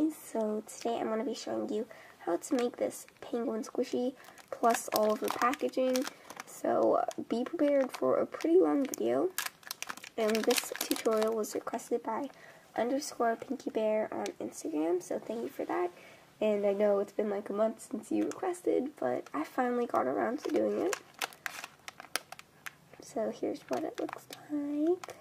guys, so today I'm going to be showing you how to make this penguin squishy plus all of the packaging. So be prepared for a pretty long video, and this tutorial was requested by _PinkyBear on Instagram, so thank you for that. And I know it's been like a month since you requested, but I finally got around to doing it. So here's what it looks like.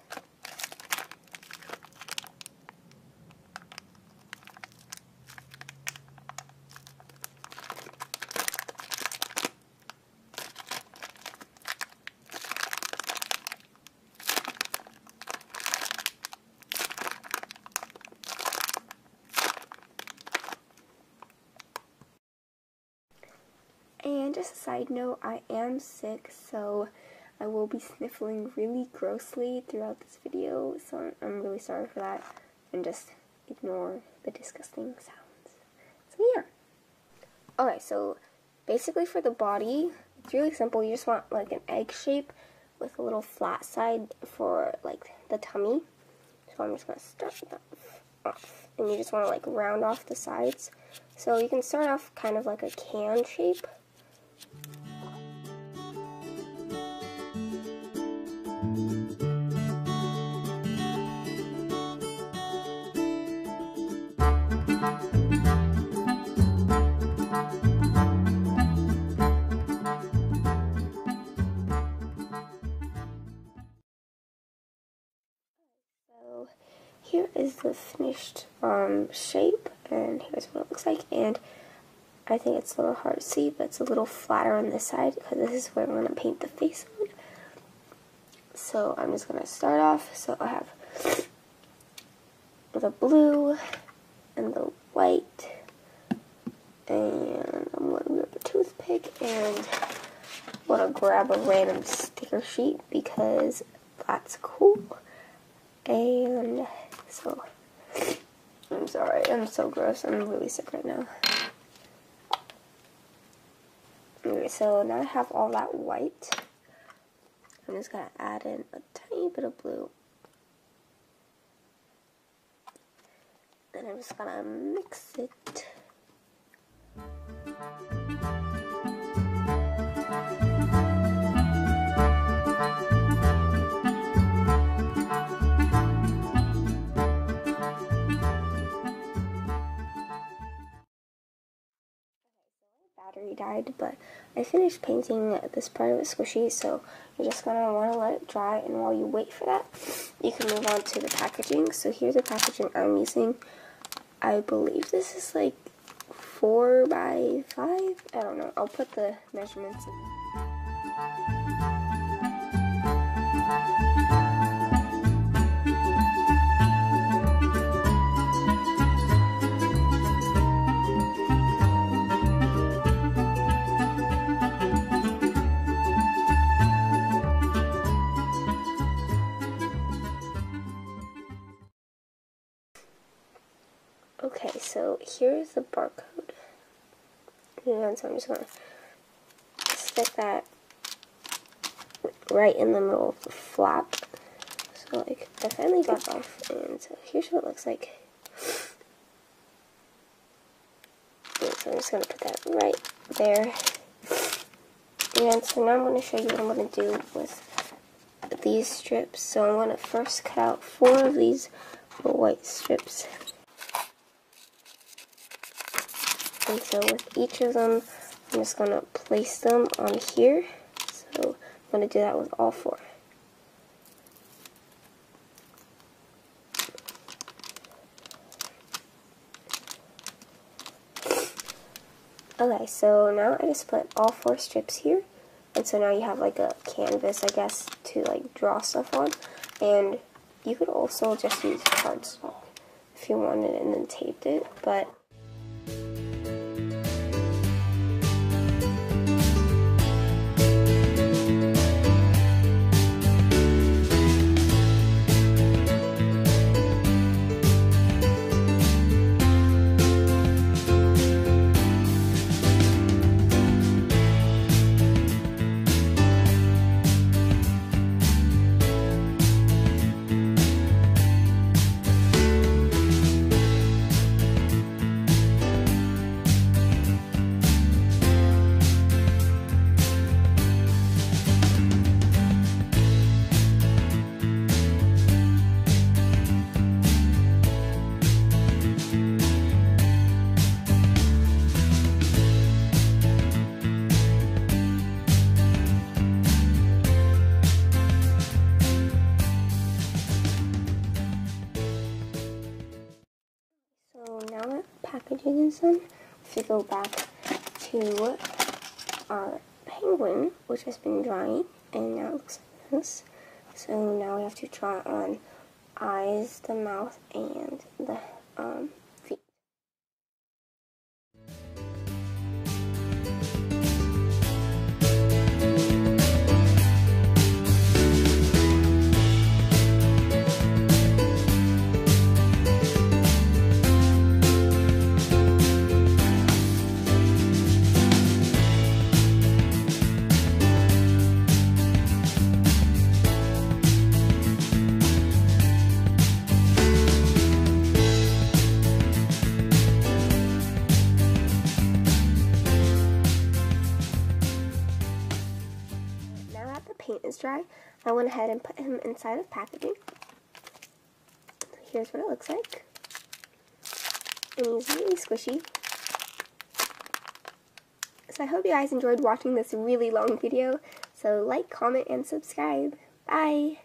And just a side note, I am sick, so I will be sniffling really grossly throughout this video, so I'm really sorry for that, and just ignore the disgusting sounds. So yeah. Okay, so basically for the body, it's really simple. You just want like an egg shape with a little flat side for like the tummy. So I'm just going to start that off, and you just want to like round off the sides. So you can start off kind of like a can shape. So here is the finished shape, and here's what it looks like. And I think it's a little hard to see, but it's a little flatter on this side because this is where I'm going to paint the face on. So I'm just going to start off. So I have the blue and the white, and I'm going to grab a toothpick and I'm going to grab a random sticker sheet because that's cool. And so, I'm sorry, I'm so gross, I'm really sick right now. Okay, so now I have all that white. I'm just going to add in a tiny bit of blue. And I'm just going to mix it. Battery died, but I finished painting this part of it squishy, so you're just gonna want to let it dry, and while you wait for that, you can move on to the packaging. So here's the packaging I'm using. I believe this is like 4 by 5. I don't know. I'll put the measurements in. Okay, so here's the barcode, and so I'm just going to stick that right in the middle of the flap. So like, I finally got it off, and so here's what it looks like. And so I'm just going to put that right there. And so now I'm going to show you what I'm going to do with these strips. So I'm going to first cut out 4 of these little white strips. And so with each of them, I'm just going to place them on here. So I'm going to do that with all 4. Okay, so now I just put all 4 strips here. And so now you have like a canvas, I guess, to like draw stuff on. And you could also just use cardstock if you wanted and then taped it, but that packaging is done, we go back to our penguin, which has been drying, and now it looks like this. So now we have to try on eyes, the mouth, and the feet. Paint is dry, I went ahead and put him inside of packaging. Here's what it looks like. And he's really squishy. So I hope you guys enjoyed watching this really long video. So like, comment, and subscribe. Bye!